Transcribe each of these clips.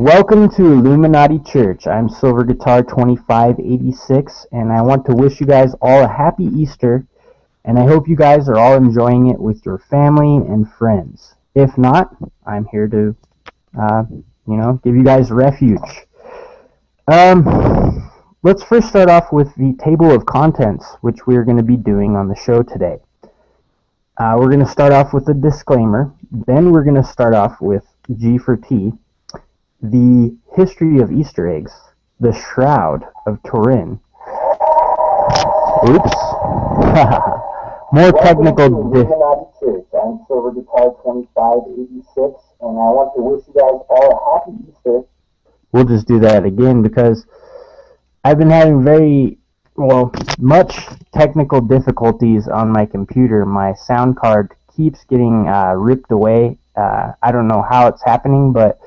Welcome to Illuminati Church. I'm Silver Guitar 2586, and I want to wish you guys all a happy Easter, and I hope you guys are all enjoying it with your family and friends. If not, I'm here to, give you guys refuge. Let's first start off with the table of contents, which we're going to be doing on the show today. We're going to start off with a disclaimer, then we're going to start off with G for T, the history of Easter eggs, the Shroud of Turin. Oops. More technical. Illuminati Church. I'm Silver Guitar 2586, and I want to wish you guys all a happy Easter. We'll just do that again because I've been having much technical difficulties on my computer. My sound card keeps getting ripped away. I don't know how it's happening, but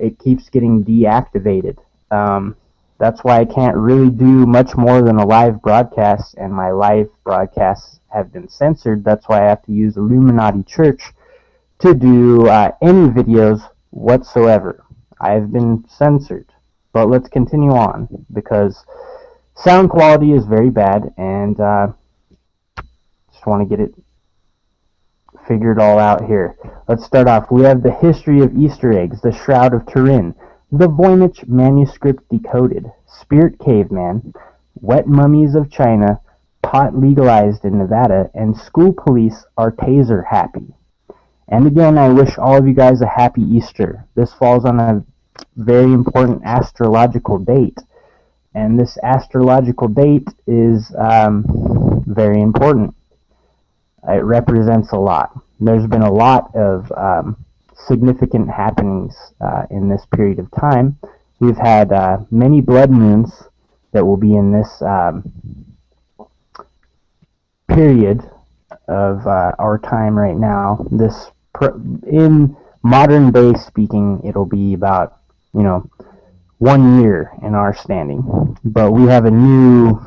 it keeps getting deactivated. That's why I can't really do much more than a live broadcast, and my live broadcasts have been censored. That's why I have to use Illuminati Church to do any videos whatsoever. I've been censored. But let's continue on, because sound quality is very bad, and just want to get it figured all out here. Let's start off. We have the history of Easter eggs, the Shroud of Turin, the Voynich manuscript decoded, Spirit Caveman, wet mummies of China, pot legalized in Nevada, and school police are taser happy. And again, I wish all of you guys a happy Easter. This falls on a very important astrological date, and this astrological date is very important. It represents a lot. There's been a lot of significant happenings in this period of time. We've had many blood moons that will be in this period of our time right now. In modern day speaking, it'll be about 1 year in our standing. But we have a new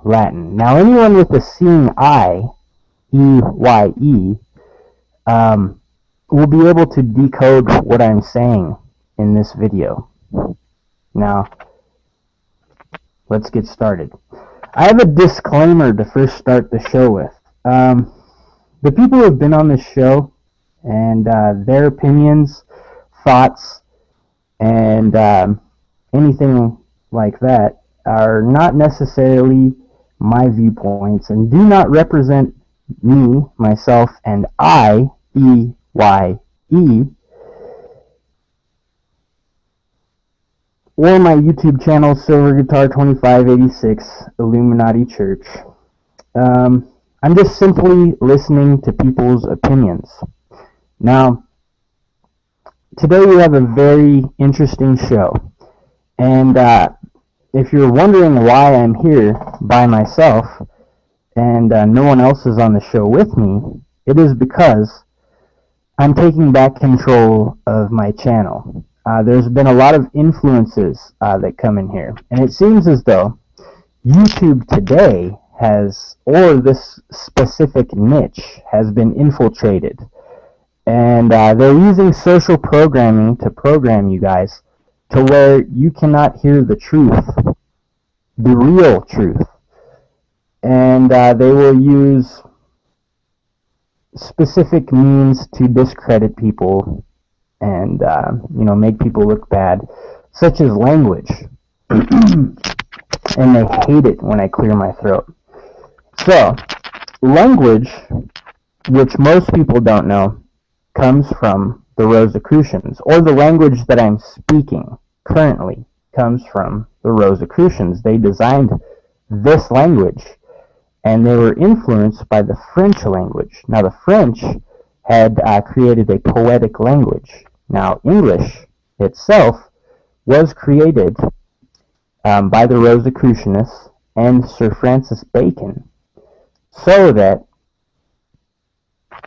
Latin. Now, anyone with a seeing eye, E-Y-E, will be able to decode what I'm saying in this video. Now, let's get started. I have a disclaimer to first start the show with. The people who have been on this show and their opinions, thoughts, and anything like that are not necessarily my viewpoints and do not represent me, myself, and I, E-Y-E, or my YouTube channel, Silver Guitar 2586, Illuminati Church. I'm just simply listening to people's opinions. Now, today we have a very interesting show, and if you're wondering why I'm here by myself and no one else is on the show with me, it is because I'm taking back control of my channel. There's been a lot of influences that come in here, and it seems as though YouTube today or this specific niche has been infiltrated. And they're using social programming to program you guys to where you cannot hear the truth, the real truth. And they will use specific means to discredit people and, make people look bad, such as language. And they hate it when I clear my throat. So, language, which most people don't know, comes from the Rosicrucians, or the language that I'm speaking currently comes from the Rosicrucians. They designed this language, and they were influenced by the French language. Now, the French had created a poetic language. Now, English itself was created by the Rosicrucianists and Sir Francis Bacon, so that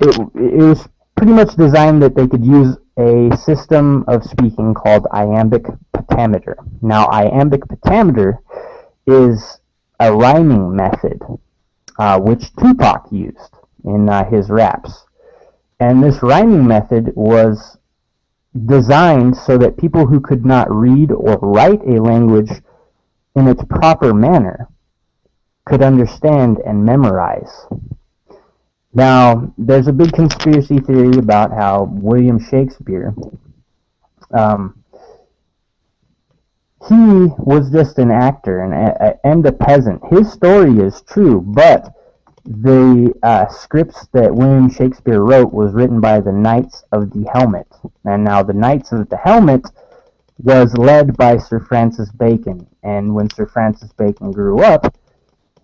it was pretty much designed that they could use a system of speaking called iambic pentameter. Now, iambic pentameter is a rhyming method, which Tupac used in his raps. And this rhyming method was designed so that people who could not read or write a language in its proper manner could understand and memorize. Now, there's a big conspiracy theory about how William Shakespeare, he was just an actor and a peasant. His story is true, but the scripts that William Shakespeare wrote was written by the Knights of the Helmet. And now the Knights of the Helmet was led by Sir Francis Bacon. And when Sir Francis Bacon grew up,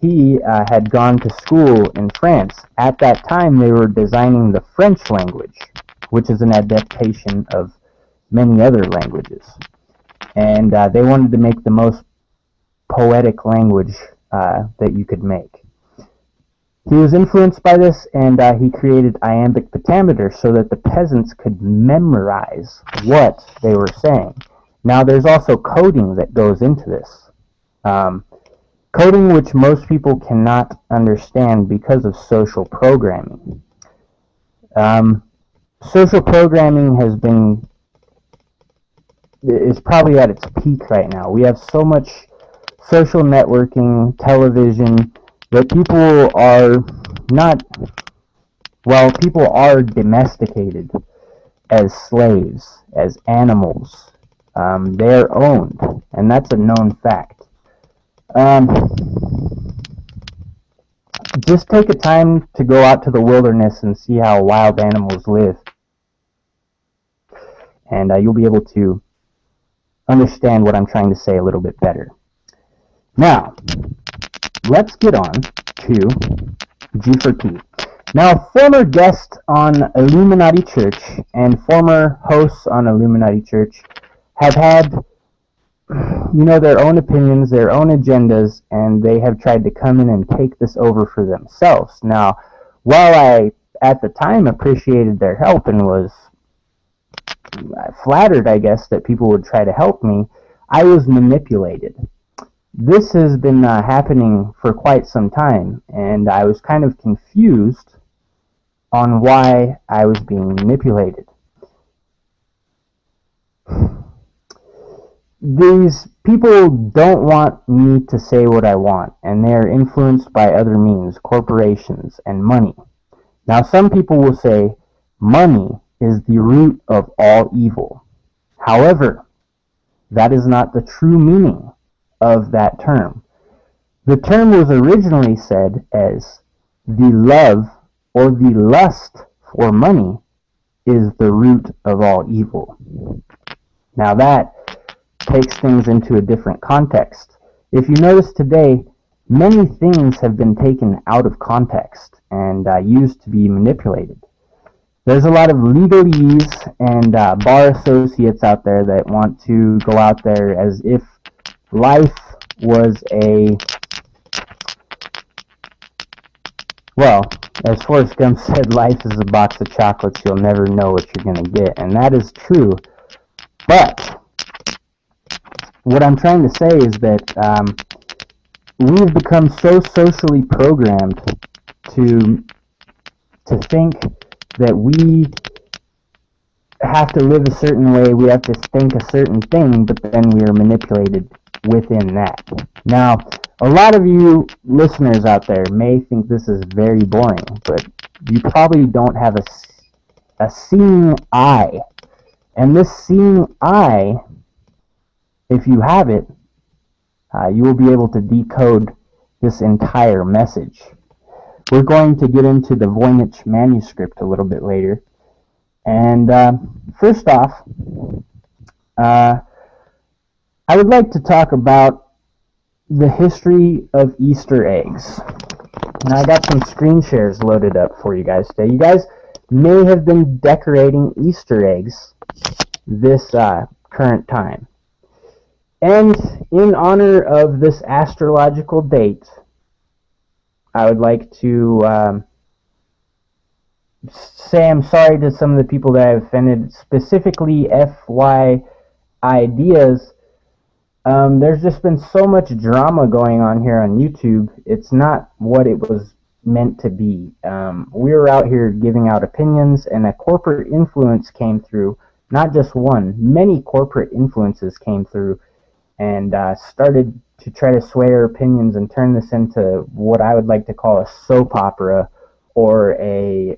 he had gone to school in France. At that time, they were designing the French language, which is an adaptation of many other languages. And they wanted to make the most poetic language that you could make. He was influenced by this, and he created iambic pentameter so that the peasants could memorize what they were saying. Now, there's also coding that goes into this. Coding which most people cannot understand because of social programming. Social programming is probably at its peak right now. We have so much social networking, television, that people are domesticated as slaves, as animals. They're owned, and that's a known fact. Just take a time to go out to the wilderness and see how wild animals live, and you'll be able to understand what I'm trying to say a little bit better. Now, let's get on to G for Key. Now, former guests on Illuminati Church and former hosts on Illuminati Church have had, their own opinions, their own agendas, and they have tried to come in and take this over for themselves. Now, while I, at the time, appreciated their help and was flattered, I guess, that people would try to help me, I was manipulated. This has been happening for quite some time, and I was kind of confused on why I was being manipulated. These people don't want me to say what I want, and they are influenced by other means, corporations, and money. Now, some people will say money is the root of all evil. However, that is not the true meaning of that term. The term was originally said as the love or the lust for money is the root of all evil. Now that takes things into a different context. If you notice today, many things have been taken out of context and used to be manipulated. There's a lot of legalese and bar associates out there that want to go out there as if life was as Forrest Gump said, life is a box of chocolates, you'll never know what you're going to get. And that is true. But what I'm trying to say is that we've become so socially programmed to think that we have to live a certain way, we have to think a certain thing, but then we are manipulated within that. Now, a lot of you listeners out there may think this is very boring, but you probably don't have a seeing eye. And this seeing eye, if you have it, you will be able to decode this entire message. We're going to get into the Voynich manuscript a little bit later. And first off, I would like to talk about the history of Easter eggs. And I got some screen shares loaded up for you guys today. You guys may have been decorating Easter eggs this current time. And in honor of this astrological date, I would like to say I'm sorry to some of the people that I've offended, specifically FY Ideas. There's just been so much drama going on here on YouTube. It's not what it was meant to be. We were out here giving out opinions, and a corporate influence came through. Not just one, many corporate influences came through and started to try to sway our opinions and turn this into what I would like to call a soap opera or a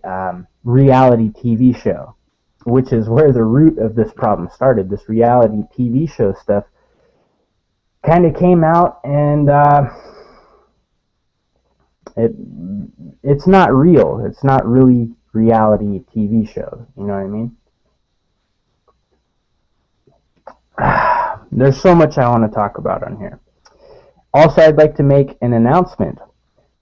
reality TV show, which is where the root of this problem started. This reality TV show stuff kind of came out, and it's not real. It's not really reality TV show. You know what I mean? There's so much I want to talk about on here. Also, I'd like to make an announcement.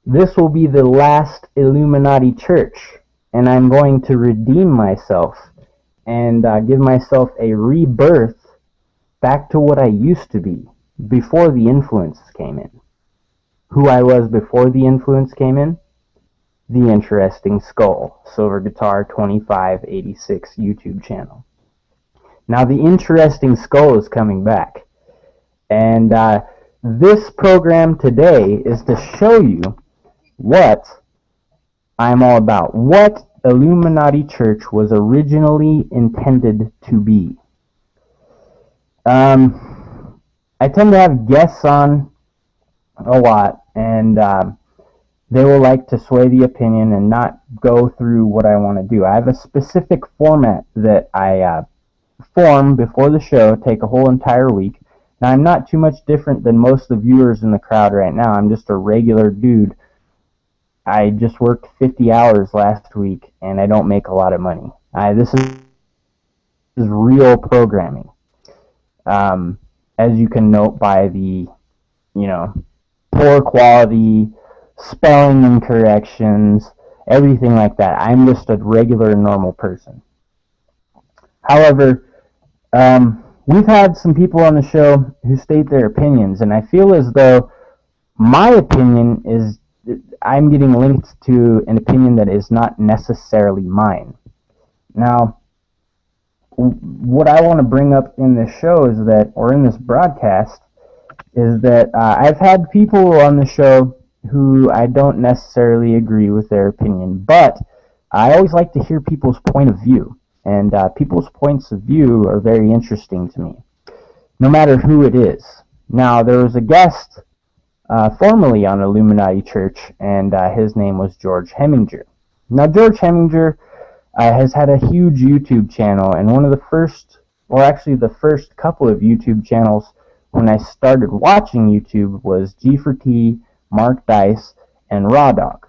This will be the last Illuminati Church, and I'm going to redeem myself and give myself a rebirth back to what I used to be before the influence came in. Who I was before the influence came in? The Interesting Skull, Silver Guitar 2586 YouTube channel. Now, the Interesting Skull is coming back, and this program today is to show you what I'm all about, what Illuminati Church was originally intended to be. I tend to have guests on a lot, and they will like to sway the opinion and not go through what I want to do. I have a specific format that I form before the show, take a whole entire week. Now, I'm not too much different than most of the viewers in the crowd right now. I'm just a regular dude. I just worked 50 hours last week, and I don't make a lot of money. This is real programming. As you can note by the, poor quality, spelling incorrections, everything like that. I'm just a regular, normal person. However, we've had some people on the show who state their opinions, and I feel as though my opinion is, I'm getting linked to an opinion that is not necessarily mine. Now, what I want to bring up in this show is that, or in this broadcast, is that I've had people on the show who I don't necessarily agree with their opinion, but I always like to hear people's point of view, and people's points of view are very interesting to me, no matter who it is. Now, there was a guest formerly on Illuminati Church, and his name was George Heminger. Now, George Heminger has had a huge YouTube channel, and one of the first, or actually the first couple of YouTube channels when I started watching YouTube was G4T, Mark Dice, and Raw Dog.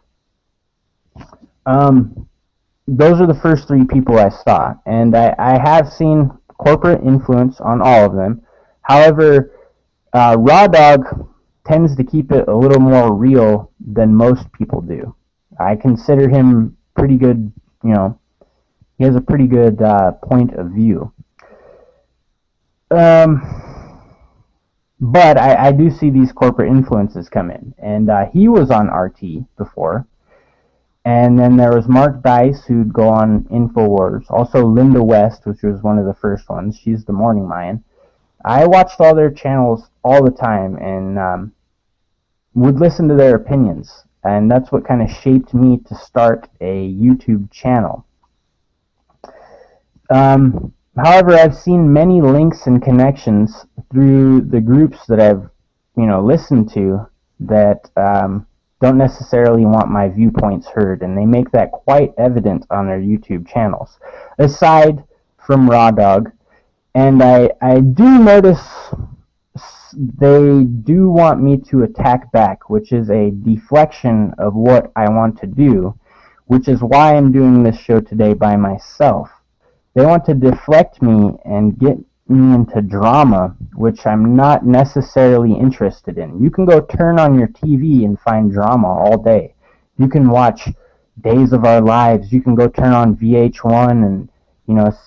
Those are the first three people I saw, and I have seen corporate influence on all of them. However, Raw Dog tends to keep it a little more real than most people do. I consider him pretty good, he has a pretty good point of view. But I do see these corporate influences come in. And he was on RT before. And then there was Mark Dice, who'd go on InfoWars. Also Linda West, which was one of the first ones. She's the Morning Lion. I watched all their channels all the time and would listen to their opinions. And that's what kind of shaped me to start a YouTube channel. However, I've seen many links and connections through the groups that I've, listened to that don't necessarily want my viewpoints heard, and they make that quite evident on their YouTube channels. Aside from Raw Dog, and I do notice they do want me to attack back, which is a deflection of what I want to do, which is why I'm doing this show today by myself. They want to deflect me and get me into drama, which I'm not necessarily interested in. You can go turn on your TV and find drama all day. You can watch Days of Our Lives. You can go turn on VH1 and,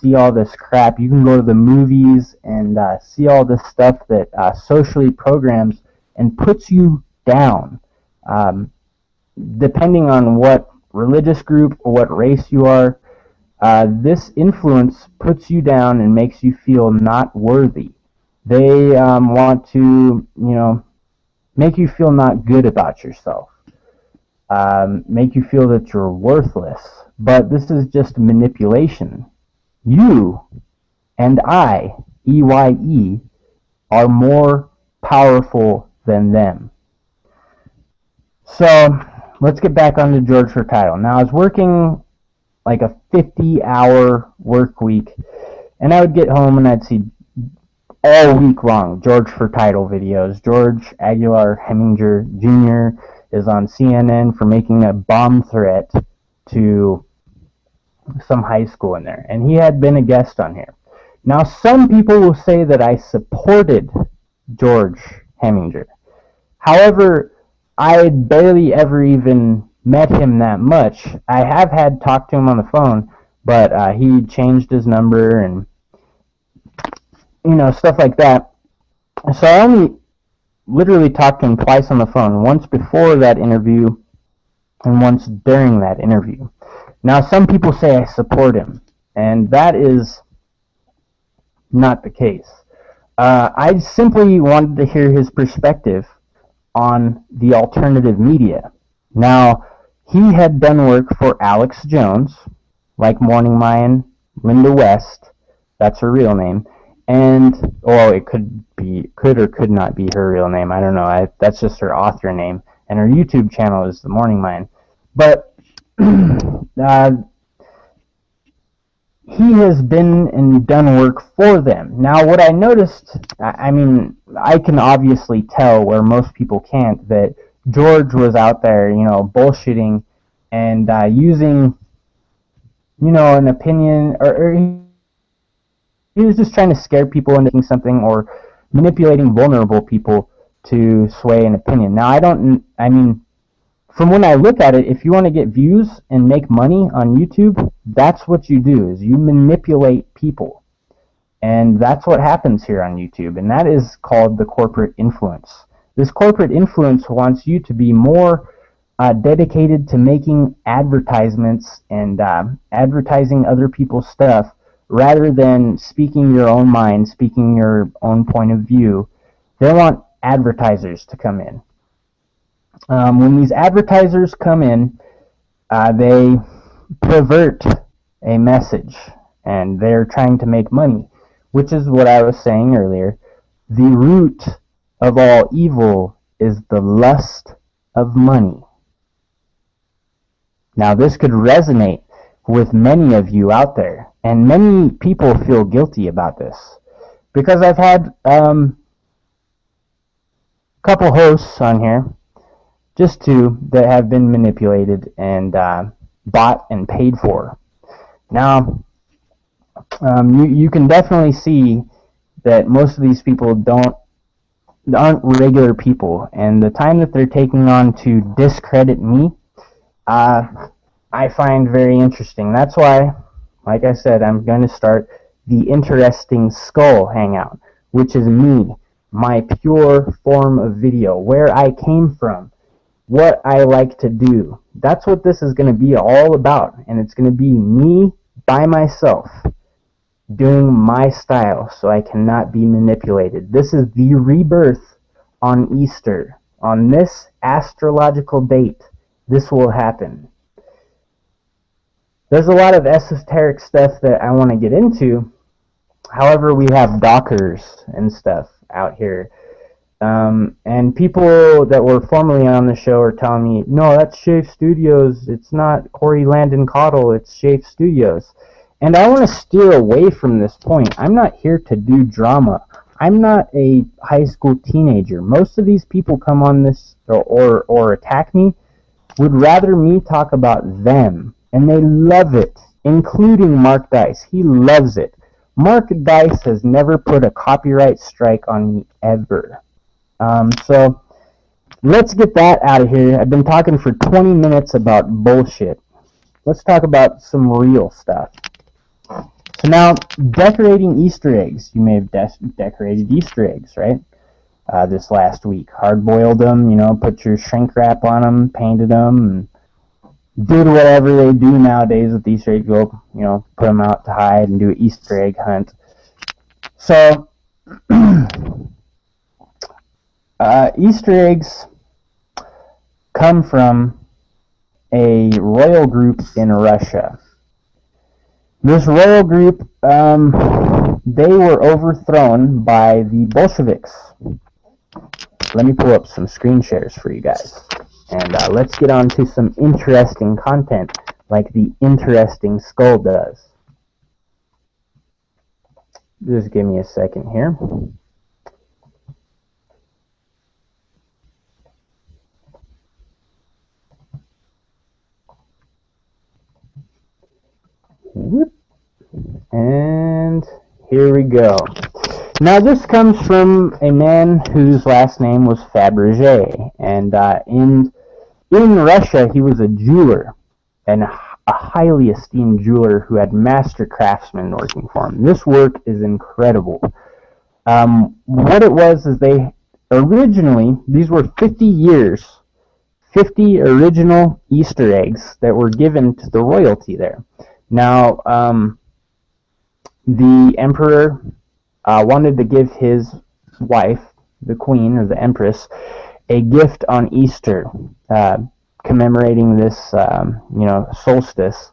see all this crap. You can go to the movies and see all this stuff that socially programs and puts you down. Depending on what religious group or what race you are, this influence puts you down and makes you feel not worthy. They want to, make you feel not good about yourself. make you feel that you're worthless. But this is just manipulation. You and I, EYE, are more powerful than them. So let's get back onto George for title. Now I was working like a 50-hour work week, and I would get home and I'd see all week long George for title videos. George Aguilar Heminger Jr. is on CNN for making a bomb threat to some high school in there, and he had been a guest on here. Now some people will say that I supported George Heminger. However, I had barely ever even met him that much. I have had talked to him on the phone, but he changed his number and stuff like that. So I only literally talked to him twice on the phone, once before that interview and once during that interview. Now some people say I support him, and that is not the case. I simply wanted to hear his perspective on the alternative media. Now, he had done work for Alex Jones, like Morning Mayan, Linda West, that's her real name, and, it could or could not be her real name, I don't know, that's just her author name, and her YouTube channel is The Morning Mayan. But, he has been and done work for them. Now, what I noticed, I can obviously tell where most people can't, that George was out there, bullshitting and using, an opinion, or he was just trying to scare people into thinking something or manipulating vulnerable people to sway an opinion. Now, from when I look at it, if you want to get views and make money on YouTube, that's what you do, is you manipulate people. And that's what happens here on YouTube, and that is called the corporate influence. This corporate influence wants you to be more dedicated to making advertisements and advertising other people's stuff rather than speaking your own mind, speaking your own point of view. They want advertisers to come in. When these advertisers come in, they pervert a message, and they're trying to make money, which is what I was saying earlier. The root of all evil is the lust of money. Now, this could resonate with many of you out there, and many people feel guilty about this, because I've had a couple hosts on here, just two, that have been manipulated and bought and paid for. Now, you can definitely see that most of these people aren't regular people, and the time that they're taking on to discredit me, I find very interesting. That's why, like I said, I'm going to start the Interesting Skull Hangout, which is me, my pure form of video, where I came from, what I like to do. That's what this is going to be all about, and it's going to be me by myself doing my style, so I cannot be manipulated. This is the rebirth on Easter. On this astrological date, this will happen. There's a lot of esoteric stuff that I want to get into. However, we have dockers and stuff out here. And people that were formerly on the show are telling me, no, that's Shafe Studios. It's not Corey Landon Cottle. It's Shafe Studios. And I want to steer away from this point. I'm not here to do drama. I'm not a high school teenager. Most of these people come on this or attack me would rather me talk about them. And they love it, including Mark Dice. He loves it. Mark Dice has never put a copyright strike on me ever. So let's get that out of here. I've been talking for 20 minutes about bullshit. Let's talk about some real stuff. So now, decorating Easter eggs. You may have decorated Easter eggs, right? This last week. Hard-boiled them, put your shrink wrap on them, painted them, and did whatever they do nowadays with Easter eggs. Go, put them out to hide and do an Easter egg hunt. So, Easter eggs come from a royal group in Russia. This royal group, they were overthrown by the Bolsheviks. Let me pull up some screen shares for you guys. And let's get on to some interesting content like the interesting skull does. Just give me a second here. Whoop. And here we go. Now this comes from a man whose last name was Fabergé, and in Russia he was a jeweler, and a highly esteemed jeweler who had master craftsmen working for him. This work is incredible. What it was is they originally, these were 50 original Easter eggs that were given to the royalty there. Now, the emperor wanted to give his wife, the queen or the empress, a gift on Easter, commemorating this, solstice.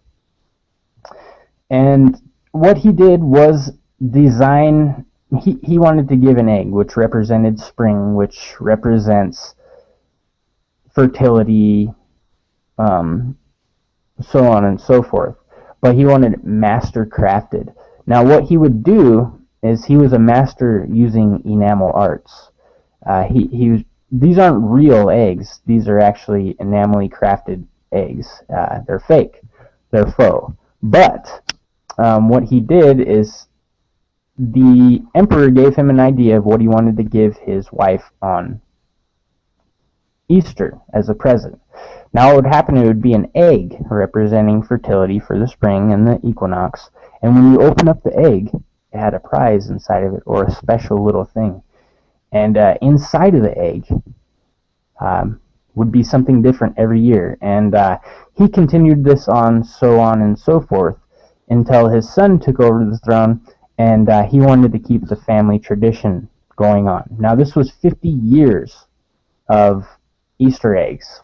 And what he did was design. He wanted to give an egg, which represented spring, which represents fertility, so on and so forth. But he wanted it master crafted. Now what he would do is he was a master using enamel arts. These aren't real eggs. These are actually enamely crafted eggs. They're fake. They're faux. But what he did is the emperor gave him an idea of what he wanted to give his wife on Easter as a present. Now what would happen, it would be an egg representing fertility for the spring and the equinox. And when you open up the egg, it had a prize inside of it, or a special little thing. And inside of the egg would be something different every year. And he continued this on and so forth until his son took over the throne, and he wanted to keep the family tradition going on. Now this was 50 years of Easter eggs,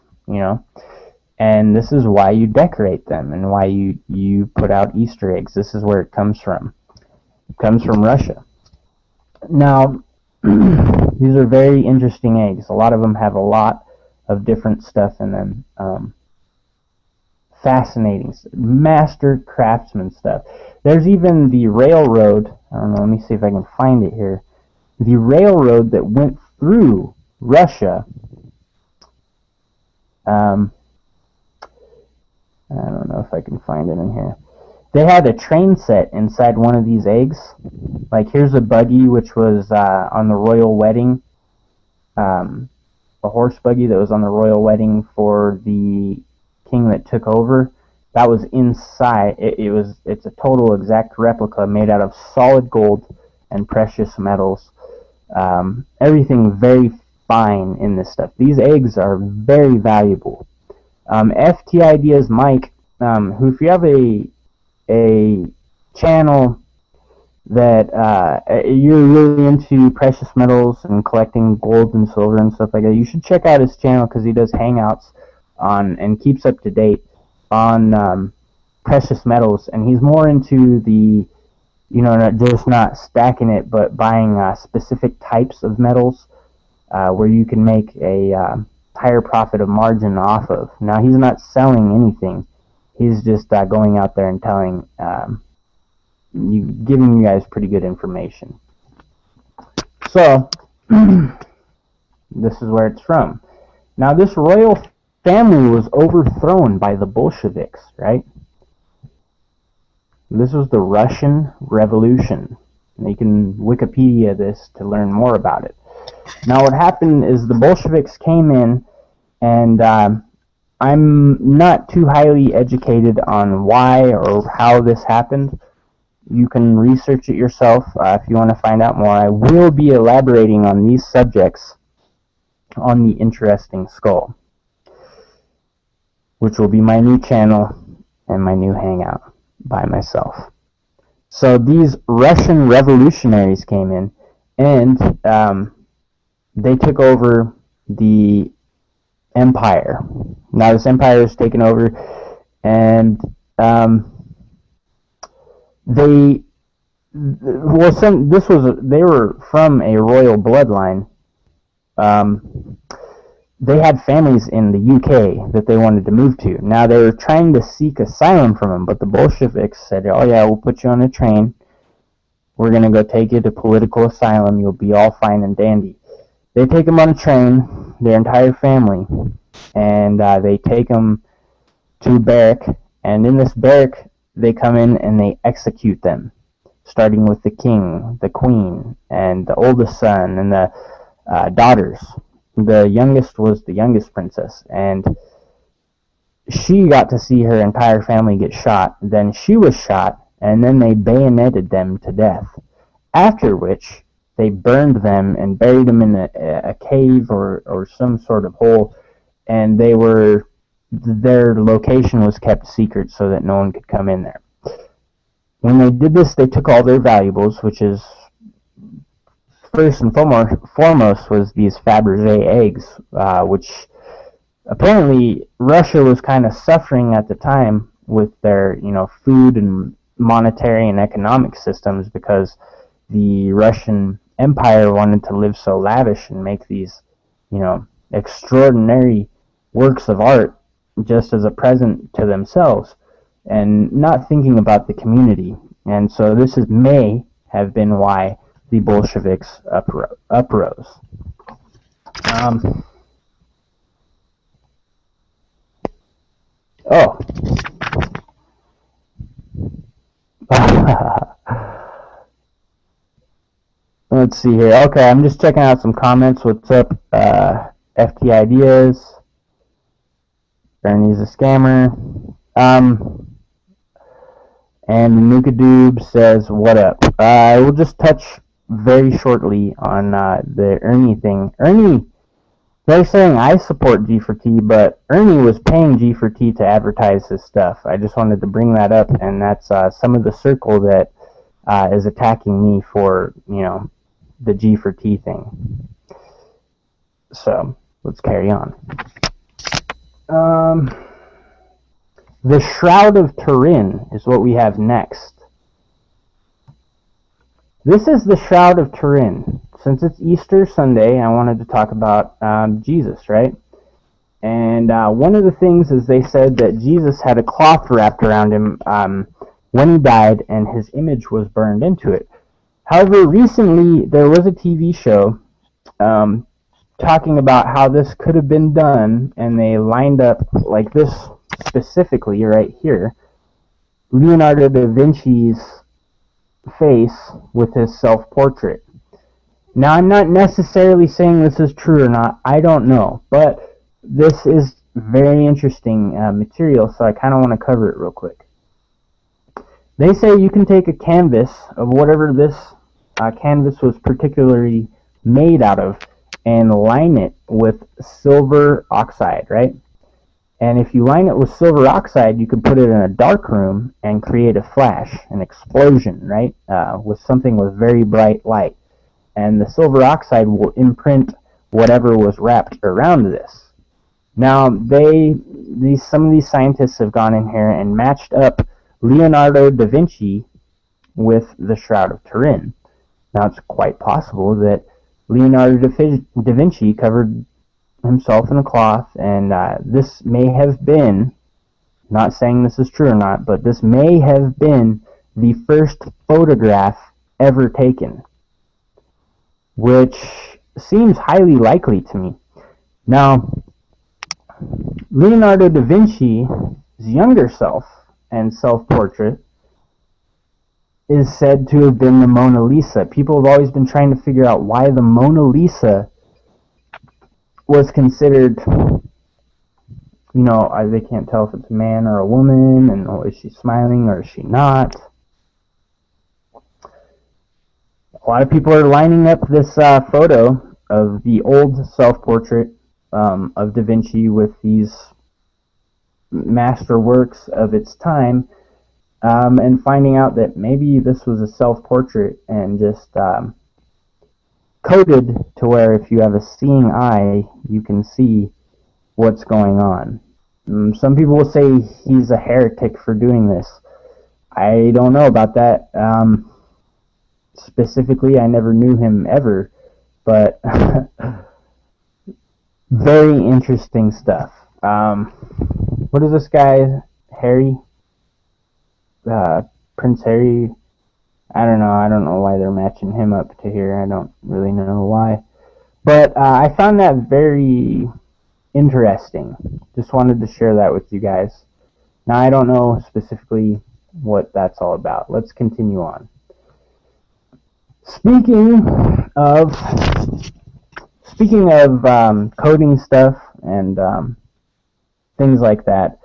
and this is why you decorate them and why you put out Easter eggs. This is where it comes from. It comes from Russia. Now, these are very interesting eggs. A lot of them have a lot of different stuff in them. Fascinating, master craftsman stuff. There's even the railroad. I don't know, let me see if I can find it here. The railroad that went through Russia. I don't know if I can find it in here. They had a train set inside one of these eggs. Like, here's a buggy which was on the royal wedding. A horse buggy that was on the royal wedding for the king that took over. That was inside. It's a total exact replica made out of solid gold and precious metals. Everything very fine in this stuff. These eggs are very valuable. FT Ideas Mike, who, if you have a channel that you're really into precious metals and collecting gold and silver and stuff like that, you should check out his channel, because he does hangouts on and keeps up to date on precious metals, and he's more into the, just not stacking it, but buying specific types of metals where you can make a higher profit of margin off of. Now, he's not selling anything. He's just going out there and telling giving you guys pretty good information. So, this is where it's from. Now, this royal family was overthrown by the Bolsheviks, right? This was the Russian Revolution. And you can Wikipedia this to learn more about it. Now, what happened is the Bolsheviks came in, and I'm not too highly educated on why or how this happened. You can research it yourself if you want to find out more. I will be elaborating on these subjects on the Interesting Skull, which will be my new channel and my new hangout by myself. So these Russian revolutionaries came in, and they took over the empire. Now this empire is taken over, and they they were from a royal bloodline. They had families in the UK that they wanted to move to. Now they were trying to seek asylum from them, but the Bolsheviks said, "Oh yeah, we'll put you on a train. We're gonna go take you to political asylum. You'll be all fine and dandy." They take them on a train, their entire family, and they take them to a barrack. And in this barrack, they come in and they execute them, starting with the king, the queen, and the oldest son, and the daughters. The youngest was the youngest princess, and she got to see her entire family get shot. Then she was shot, and then they bayoneted them to death. After which, they burned them and buried them in a cave or some sort of hole, and their location was kept secret so that no one could come in there. When they did this, they took all their valuables, which is first and foremost was these Fabergé eggs, which apparently Russia was kind of suffering at the time with their, food and monetary and economic systems, because the Russian Empire wanted to live so lavish and make these, extraordinary works of art just as a present to themselves, and not thinking about the community. And so may have been why the Bolsheviks uprose. Let's see here. Okay, I'm just checking out some comments. What's up, FT Ideas? Bernie's a scammer. And Nukadoob says, what up? I will just touch very shortly on the Ernie thing. Ernie, they're saying I support G4T, but Ernie was paying G4T to advertise his stuff. I just wanted to bring that up, and that's some of the circle that is attacking me for, the G4T thing. So, let's carry on. The Shroud of Turin is what we have next. This is the Shroud of Turin. Since it's Easter Sunday, I wanted to talk about Jesus, right? And one of the things is they said that Jesus had a cloth wrapped around him when he died, and his image was burned into it. However, recently there was a TV show talking about how this could have been done, and they lined up like this specifically right here, Leonardo da Vinci's face with his self-portrait. Now, I'm not necessarily saying this is true or not. I don't know, but this is very interesting material, so I kind of want to cover it real quick. They say you can take a canvas of whatever this canvas was particularly made out of and line it with silver oxide, right? And if you line it with silver oxide, you can put it in a dark room and create a flash, an explosion, right? With something with very bright light. And the silver oxide will imprint whatever was wrapped around this. Now, some of these scientists have gone in here and matched up Leonardo da Vinci with the Shroud of Turin. Now, it's quite possible that Leonardo da Vinci covered himself in a cloth, and this may have been, not saying this is true or not, but this may have been the first photograph ever taken, which seems highly likely to me. Now, Leonardo da Vinci's younger self and self-portrait is said to have been the Mona Lisa. People have always been trying to figure out why the Mona Lisa was considered, they can't tell if it's a man or a woman, and is she smiling or is she not. A lot of people are lining up this photo of the old self-portrait of Da Vinci with these masterworks of its time, and finding out that maybe this was a self-portrait and just coded to where if you have a seeing eye, you can see what's going on. Some people will say he's a heretic for doing this. I don't know about that. Specifically, I never knew him ever, but very interesting stuff. What is this guy, Harry? Prince Harry? I don't know why they're matching him up to here. I don't really know why. But I found that very interesting. Just wanted to share that with you guys. Now, I don't know specifically what that's all about. Let's continue on. Speaking of coding stuff and things like that,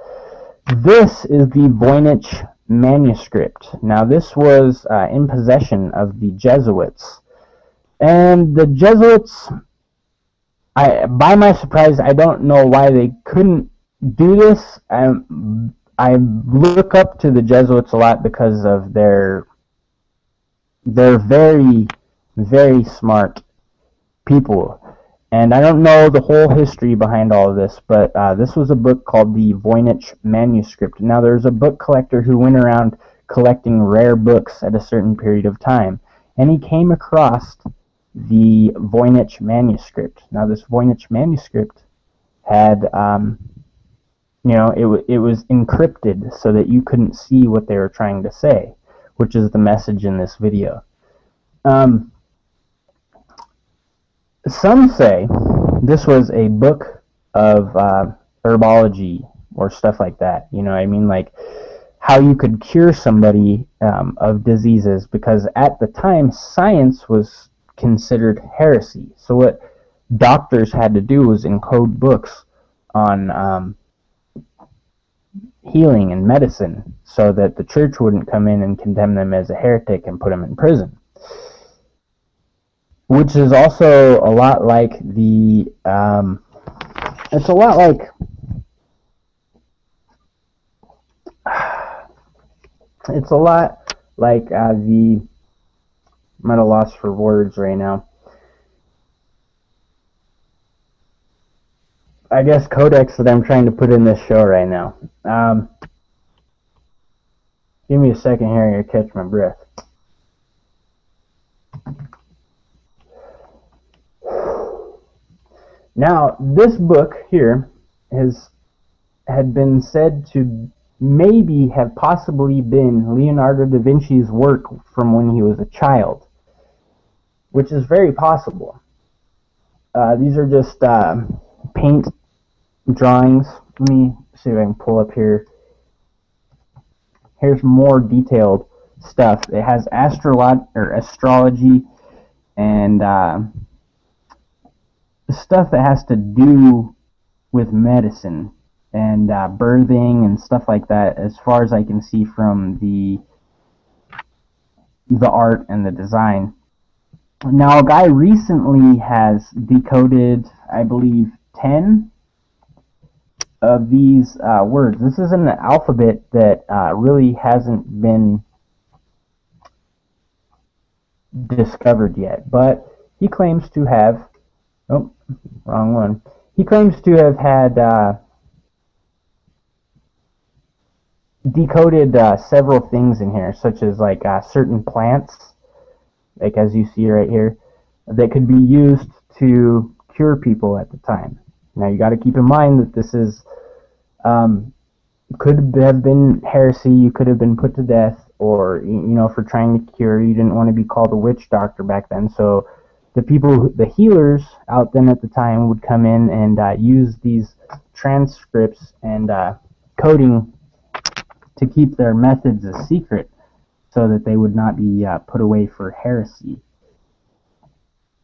this is the Voynich manuscript. Now, this was in possession of the Jesuits. And the Jesuits, by my surprise, I don't know why they couldn't do this. I look up to the Jesuits a lot because of they're very, very smart people. And I don't know the whole history behind all of this, but this was a book called the Voynich manuscript. Now, there's a book collector who went around collecting rare books at a certain period of time, and he came across the Voynich manuscript. Now, this Voynich manuscript had, it was encrypted so that you couldn't see what they were trying to say, which is the message in this video. Some say this was a book of herbology or stuff like that. You know what I mean? Like how you could cure somebody of diseases, because at the time science was considered heresy. So what doctors had to do was encode books on healing and medicine so that the church wouldn't come in and condemn them as a heretic and put them in prison. Which is also a lot like the, it's a lot like, the, I'm at a loss for words right now. I guess codex that I'm trying to put in this show right now. Give me a second here, I gotta catch my breath. Now, this book here had been said to maybe have possibly been Leonardo da Vinci's work from when he was a child, which is very possible. These are just paint drawings. Let me see if I can pull up here. Here's more detailed stuff. It has astrology and stuff that has to do with medicine and birthing and stuff like that, as far as I can see from the art and the design. Now, a guy recently has decoded, I believe, 10 of these words. This is an alphabet that really hasn't been discovered yet, but he claims to have, oh, wrong one. He claims to have had decoded several things in here, such as like certain plants, like as you see right here, that could be used to cure people at the time. Now you got to keep in mind that this is could have been heresy. You could have been put to death, or for trying to cure. You didn't want to be called a witch doctor back then, so the people, the healers out then at the time, would come in and use these transcripts and coding to keep their methods a secret so that they would not be put away for heresy.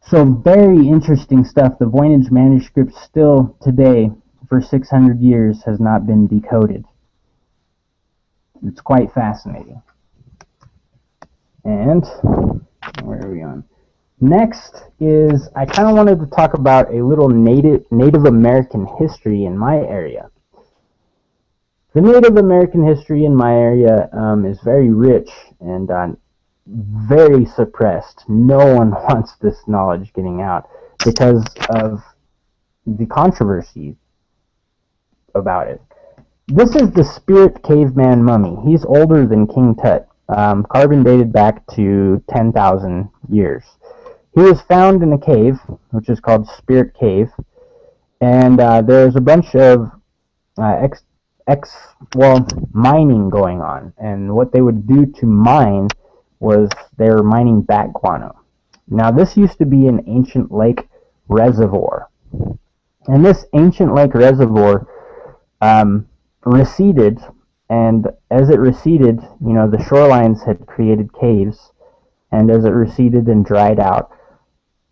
So very interesting stuff. The Voynich manuscript still today, for 600 years, has not been decoded. It's quite fascinating. And where are we on? Next is, I kind of wanted to talk about a little Native American history in my area. The Native American history in my area is very rich and very suppressed. No one wants this knowledge getting out because of the controversy about it. This is the Spirit Caveman mummy. He's older than King Tut, carbon dated back to 10,000 years. He was found in a cave, which is called Spirit Cave, and there's a bunch of mining going on. And what they would do to mine was they were mining bat guano. Now, this used to be an ancient lake reservoir. And this ancient lake reservoir receded, and as it receded, the shorelines had created caves, and as it receded and dried out,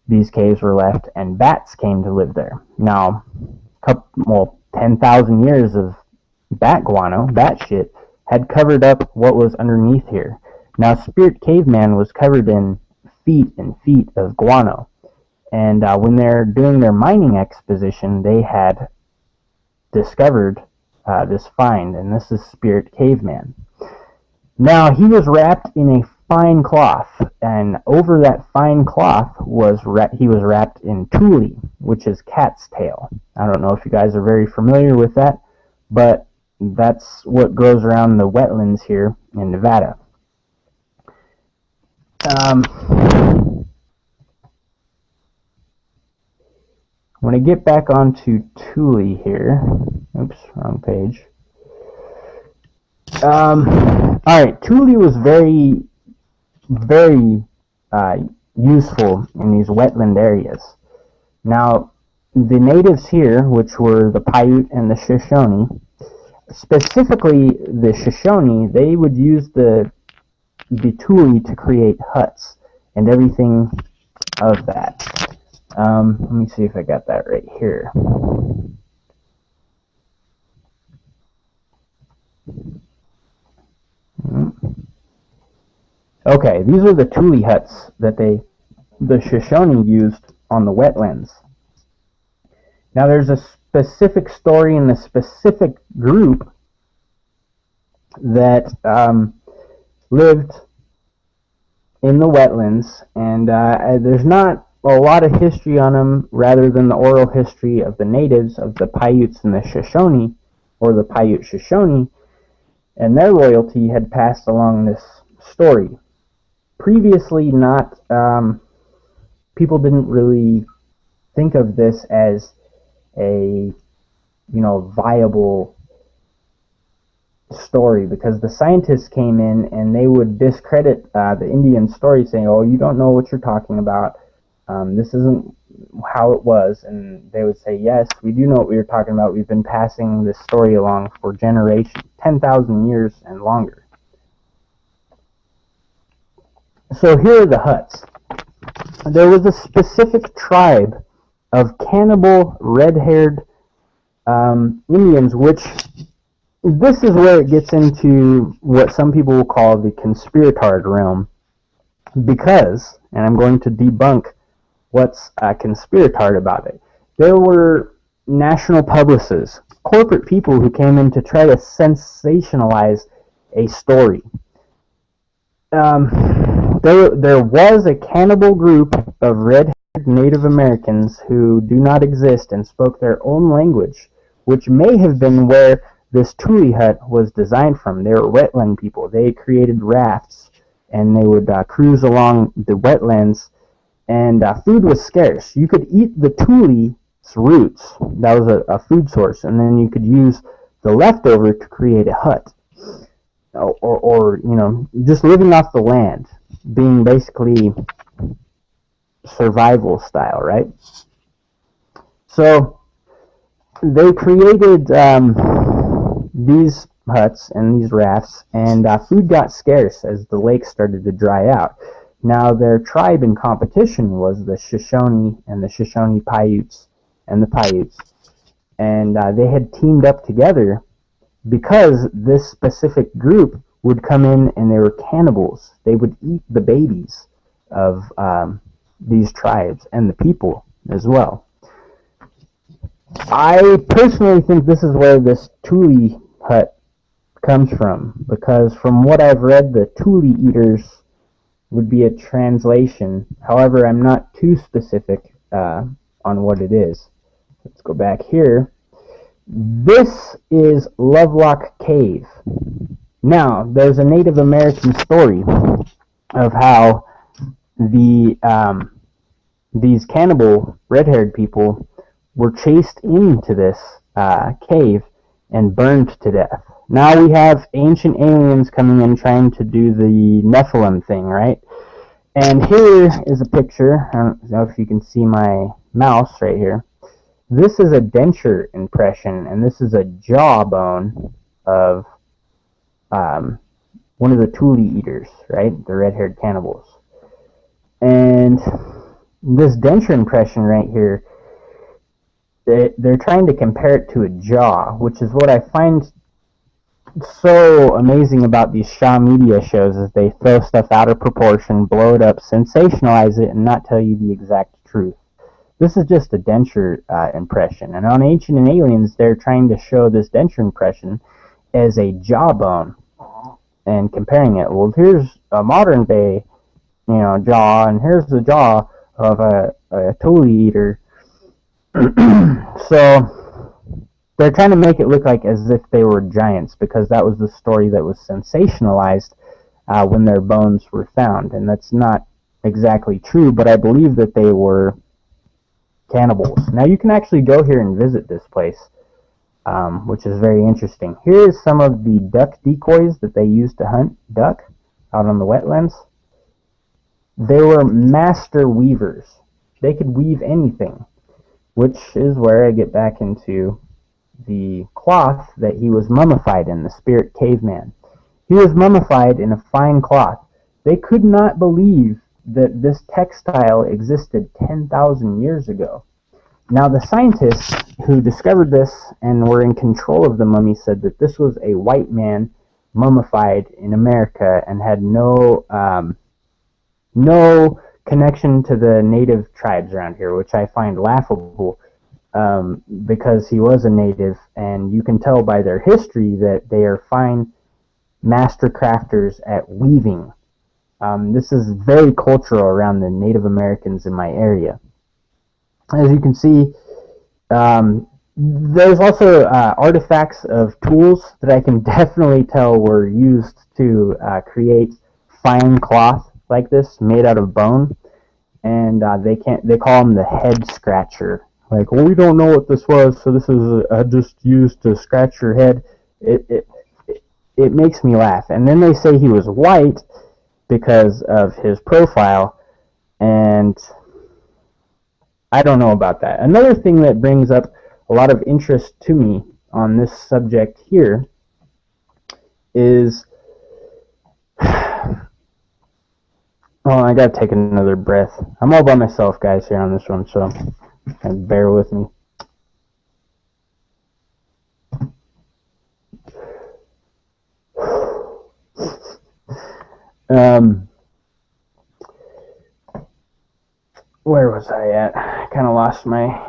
these caves were left, and bats came to live there. Now, 10,000 years of bat guano, bat shit, had covered up what was underneath here. Now, Spirit Caveman was covered in feet and feet of guano, and when they're doing their mining exposition, they had discovered this find, and this is Spirit Caveman. Now, he was wrapped in a fine cloth, and over that fine cloth he was wrapped in tule, which is cat's tail. I don't know if you guys are very familiar with that, but that's what grows around the wetlands here in Nevada. When I get back onto tule here, oops, wrong page. Alright, tule was very, very useful in these wetland areas. Now, the natives here, which were the Paiute and the Shoshone, specifically the Shoshone, they would use the tule to create huts and everything of that. Let me see if I got that right here. Okay, these are the tule huts that the Shoshone used on the wetlands. Now, there's a specific story in the specific group that lived in the wetlands, and there's not a lot of history on them rather than the oral history of the natives of the Paiutes and the Shoshone, or the Paiute Shoshone, and their loyalty had passed along this story. Previously, people didn't really think of this as a viable story, because the scientists came in and they would discredit the Indian story, saying, "Oh, you don't know what you're talking about. This isn't how it was." And they would say, "Yes, we do know what we were talking about. We've been passing this story along for generations, 10,000 years and longer." So here are the huts. There was a specific tribe of cannibal, red-haired Indians, which this is where it gets into what some people will call the conspiratard realm, because, and I'm going to debunk what's conspiratard about it, there were national publicists, corporate people who came in to try to sensationalize a story. There was a cannibal group of red-haired Native Americans who do not exist and spoke their own language, which may have been where this tule hut was designed from. They were wetland people. They created rafts, and they would cruise along the wetlands, and food was scarce. You could eat the tule's roots. That was a food source, and then you could use the leftover to create a hut. Or just living off the land, being basically survival style, right? So they created these huts and these rafts, and food got scarce as the lake started to dry out. Now, their tribe in competition was the Shoshone and the Shoshone Paiutes and the Paiutes, and they had teamed up together because this specific group would come in and they were cannibals. They would eat the babies of these tribes and the people as well. I personally think this is where this tule hut comes from, because from what I've read, the tule eaters would be a translation. However, I'm not too specific on what it is. Let's go back here. This is Lovelock Cave. Now, there's a Native American story of how these cannibal red-haired people were chased into this cave and burned to death. Now we have ancient aliens coming in trying to do the Nephilim thing, right? And here is a picture. I don't know if you can see my mouse right here. This is a denture impression, and this is a jawbone of one of the Thule eaters, right? The red-haired cannibals. And this denture impression right here, they're trying to compare it to a jaw, which is what I find so amazing about these Shaw media shows, is they throw stuff out of proportion, blow it up, sensationalize it, and not tell you the exact truth. This is just a denture impression. And on Ancient and Aliens, they're trying to show this denture impression as a jawbone and comparing it. Well, here's a modern day, jaw, and here's the jaw of a Thule eater. So they're trying to make it look like as if they were giants, because that was the story that was sensationalized when their bones were found. And that's not exactly true, but I believe that they were cannibals. Now you can actually go here and visit this place, which is very interesting. Here is some of the duck decoys that they used to hunt duck out on the wetlands. They were master weavers. They could weave anything, which is where I get back into the cloth that he was mummified in, the spirit caveman. He was mummified in a fine cloth. They could not believe that this textile existed 10,000 years ago. Now, the scientists who discovered this and were in control of the mummy said that this was a white man mummified in America and had no connection to the native tribes around here, which I find laughable, because he was a native, and you can tell by their history that they are fine master crafters at weaving. This is very cultural around the Native Americans in my area. As you can see, there's also artifacts of tools that I can definitely tell were used to create fine cloth like this, made out of bone, and they call them the head scratcher. Like, well, we don't know what this was, so this is just used to scratch your head. It makes me laugh. And then they say he was white because of his profile, and I don't know about that. Another thing that brings up a lot of interest to me on this subject here is, well, I gotta take another breath. I'm all by myself, guys, here on this one, so bear with me. Where was I at? I kind of lost my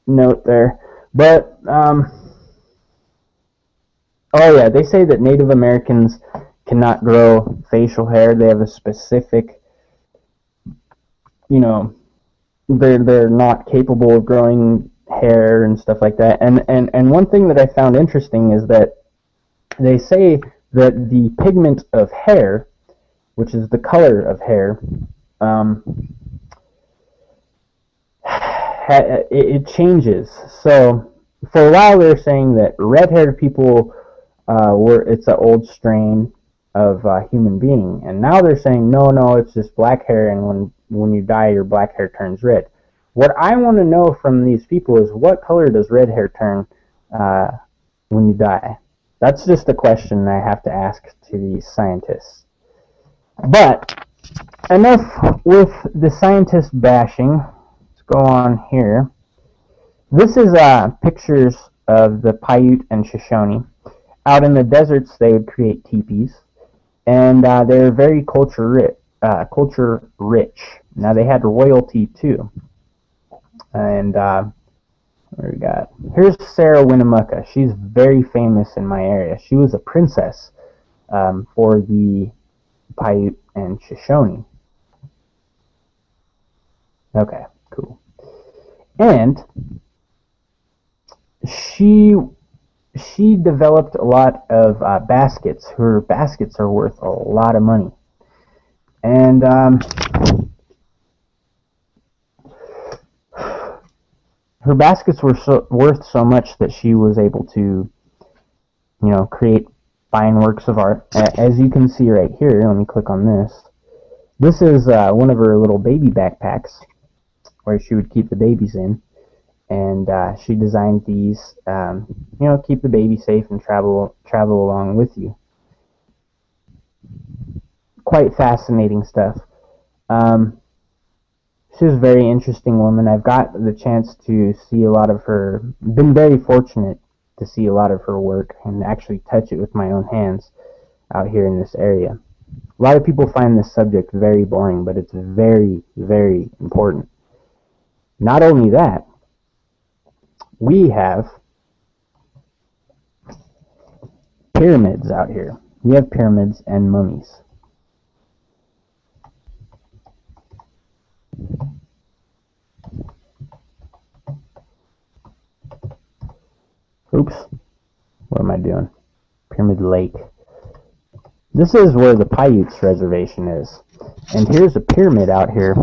note there. But, oh yeah, they say that Native Americans cannot grow facial hair. They have a specific, they're not capable of growing hair and stuff like that. And one thing that I found interesting is that they say that the pigment of hair, which is the color of hair, it changes. So for a while they're saying that red-haired people it's an old strain of human being, and now they're saying no, it's just black hair, and when you die, your black hair turns red. What I want to know from these people is, what color does red hair turn when you die? That's just a question I have to ask to these scientists. But enough with the scientist bashing. Let's go on here. This is pictures of the Paiute and Shoshone. Out in the deserts, they would create teepees, and they're very culture rich. Now, they had royalty too. And what we got? Here's Sarah Winnemucca. She's very famous in my area. She was a princess for the Paiute and Shoshone. Okay, cool. And she she developed a lot of baskets. Her baskets are worth a lot of money. And her baskets were worth so much that she was able to, create fine works of art. As you can see right here, let me click on this. This is one of her little baby backpacks where she would keep the babies in. And she designed these, keep the baby safe and travel along with you. Quite fascinating stuff. She's a very interesting woman. I've got the chance to see a lot of her, been very fortunate to see a lot of her work and actually touch it with my own hands out here in this area. A lot of people find this subject very boring, but it's very, very important. Not only that, we have pyramids out here. We have pyramids and mummies. Oops. What am I doing? Pyramid Lake. This is where the Paiutes Reservation is. And here's a pyramid out here.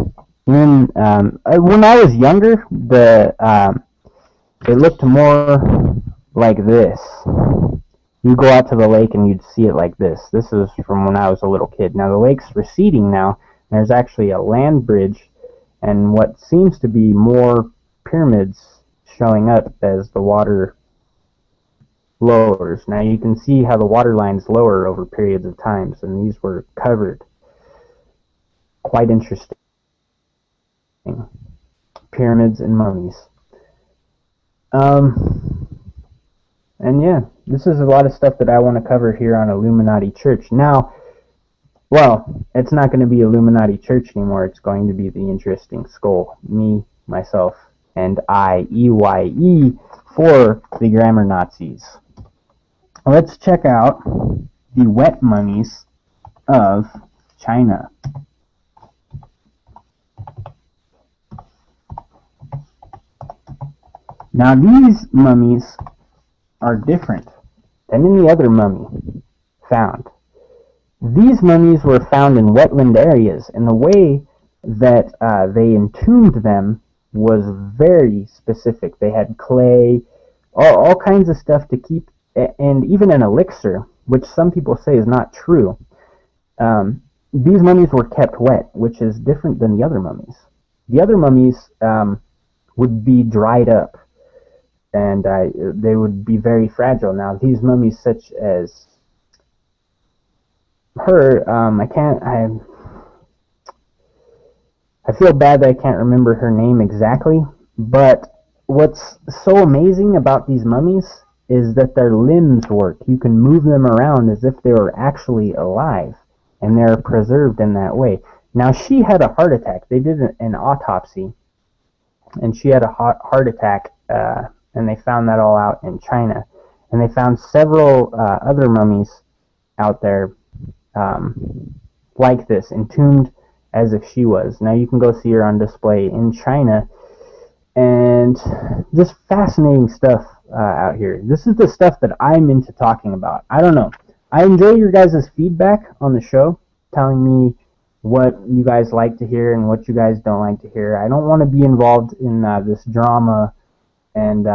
When I was younger, it looked more like this. You go out to the lake and you'd see it like this. This is from when I was a little kid. Now the lake's receding now. There's actually a land bridge and what seems to be more pyramids showing up as the water lowers. Now you can see how the water lines lower over periods of times, and these were covered. Quite interesting. Pyramids and mummies. And yeah, this is a lot of stuff that I want to cover here on Illuminati Church. Now, well, it's not going to be Illuminati Church anymore. It's going to be the Interesting Skull. Me, myself, and I, EYE, for the grammar Nazis. Let's check out the wet mummies of China. Now these mummies are different than any other mummy found. These mummies were found in wetland areas, and the way that they entombed them was very specific. They had clay, all kinds of stuff to keep, and even an elixir, which some people say is not true. These mummies were kept wet, which is different than the other mummies. The other mummies would be dried up, and they would be very fragile. Now, these mummies, such as her, I feel bad that I can't remember her name exactly, but what's so amazing about these mummies is that their limbs work. You can move them around as if they were actually alive, and they're preserved in that way. Now, she had a heart attack. They did an autopsy, and she had a heart attack, and they found that all out in China. And they found several other mummies out there like this, entombed as if she was. Now you can go see her on display in China, and just fascinating stuff out here. This is the stuff that I'm into talking about. I don't know. I enjoy your guys' feedback on the show, telling me what you guys like to hear and what you guys don't like to hear. I don't want to be involved in this drama and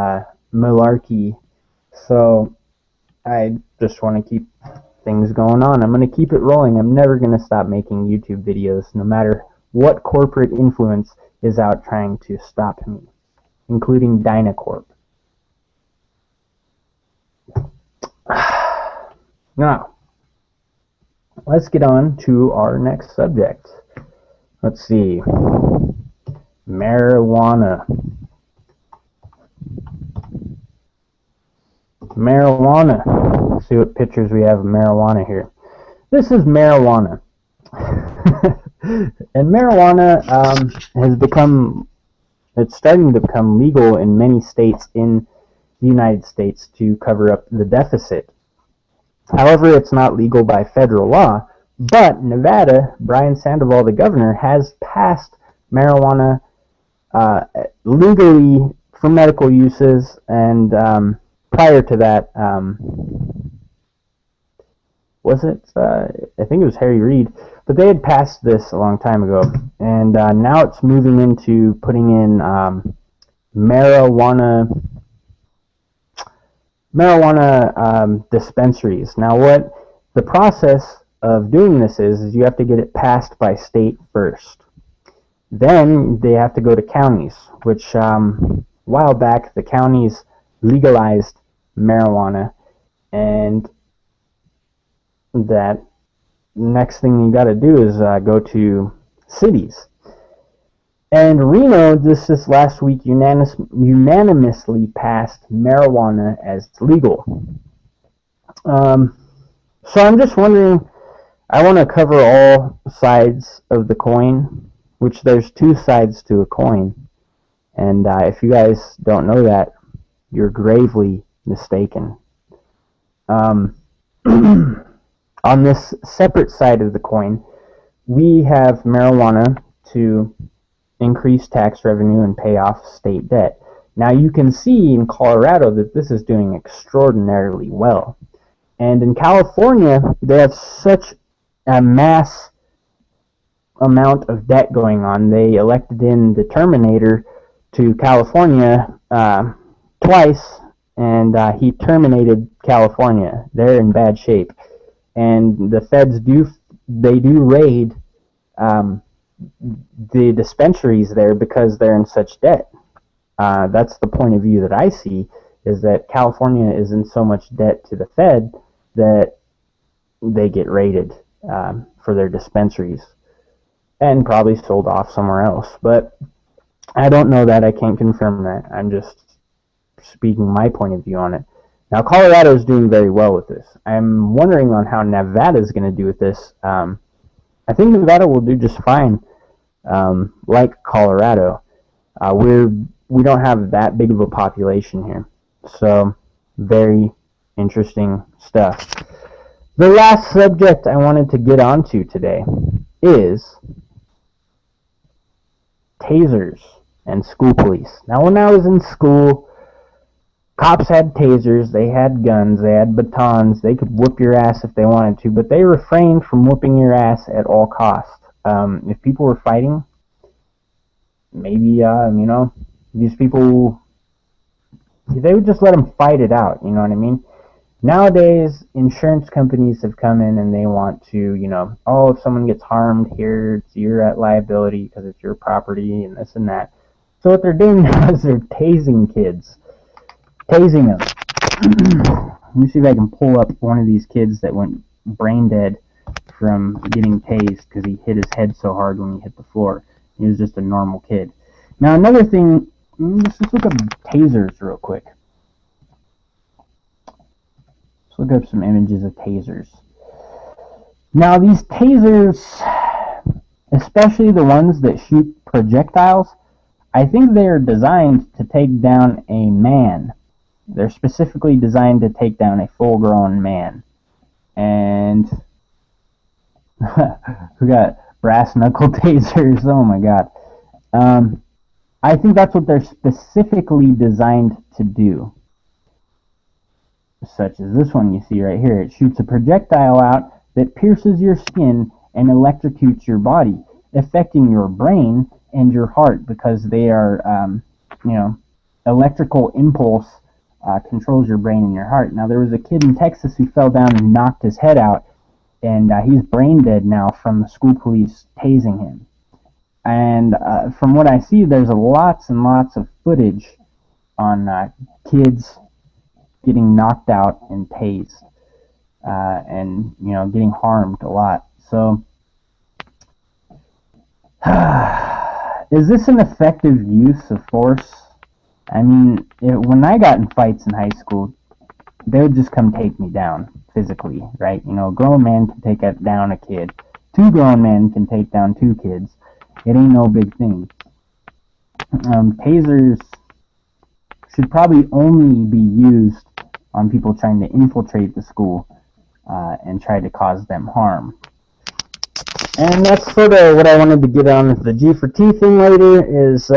malarkey, so I just want to keep things going on. I'm going to keep it rolling. I'm never going to stop making YouTube videos, no matter what corporate influence is out trying to stop me, including Dynacorp. Now, let's get on to our next subject. Let's see. Marijuana. Let's see what pictures we have of marijuana here. This is marijuana. And marijuana it's starting to become legal in many states in the United States to cover up the deficit. However, it's not legal by federal law, but Nevada, Brian Sandoval, the governor, has passed marijuana legally for medical uses, and prior to that, was it? I think it was Harry Reid, but they had passed this a long time ago, and now it's moving into putting in marijuana dispensaries. Now, what the process of doing this is you have to get it passed by state first. Then they have to go to counties, which a while back the counties legalized marijuana, and that next thing you got to do is go to cities. And Reno just this last week unanimously passed marijuana as legal. So I'm just wondering, I want to cover all sides of the coin, which there's two sides to a coin. And if you guys don't know that, you're gravely mistaken. On this separate side of the coin, we have marijuana to increase tax revenue and pay off state debt. Now you can see in Colorado that this is doing extraordinarily well. And in California, they have such a mass amount of debt going on. They elected in the Terminator to California twice, and he terminated California. They're in bad shape. And the feds do raid the dispensaries there because they're in such debt. That's the point of view that I see, is that California is in so much debt to the Fed that they get raided for their dispensaries and probably sold off somewhere else. But I don't know that. I can't confirm that. I'm just speaking my point of view on it. Now, Colorado is doing very well with this. I'm wondering on how Nevada is going to do with this. I think Nevada will do just fine, like Colorado. We don't have that big of a population here, so very interesting stuff. The last subject I wanted to get onto today is tasers and school police. Now, when I was in school, cops had tasers, they had guns, they had batons, they could whoop your ass if they wanted to, but they refrained from whooping your ass at all costs. If people were fighting, maybe, these people, they would just let them fight it out, you know what I mean? Nowadays, insurance companies have come in and they want to, if someone gets harmed here, you're at liability because it's your property and this and that. So what they're doing now is they're tasing kids. Tasing them. Let me see if I can pull up one of these kids that went brain dead from getting tased because he hit his head so hard when he hit the floor. He was just a normal kid. Now another thing, let's just look up tasers real quick. Let's look up some images of tasers. Now these tasers, especially the ones that shoot projectiles, I think they are designed to take down a man. They're specifically designed to take down a full-grown man. And we got brass knuckle tasers. Oh my god. I think that's what they're specifically designed to do. Such as this one you see right here. It shoots a projectile out that pierces your skin and electrocutes your body, affecting your brain and your heart because they are, electrical impulse controls your brain and your heart. Now, there was a kid in Texas who fell down and knocked his head out, and he's brain dead now from the school police tasing him. And from what I see, there's lots and lots of footage on kids getting knocked out and tased, and getting harmed a lot. So, is this an effective use of force? I mean, when I got in fights in high school, they would just come take me down physically, right? A grown man can take down a kid. 2 grown men can take down 2 kids. It ain't no big thing. Tasers should probably only be used on people trying to infiltrate the school and try to cause them harm. And that's sort of what I wanted to get on with the G for T thing later is,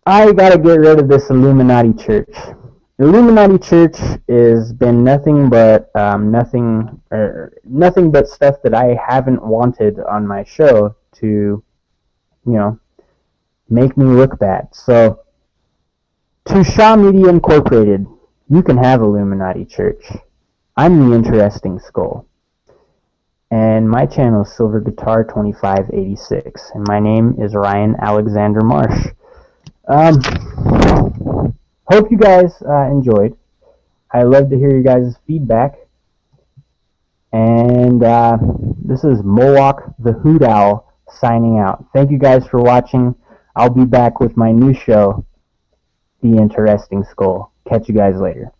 I gotta get rid of this Illuminati Church. The Illuminati Church has been nothing but nothing but stuff that I haven't wanted on my show to, make me look bad. So, to Shaw Media Incorporated, you can have Illuminati Church. I'm the Interesting Skull. And my channel is Silver Guitar 2586. And my name is Ryan Alexander Marsh. Hope you guys enjoyed. I love to hear you guys' feedback. And this is Mowak the Hoot Owl signing out. Thank you guys for watching. I'll be back with my new show, The Interesting Skull. Catch you guys later.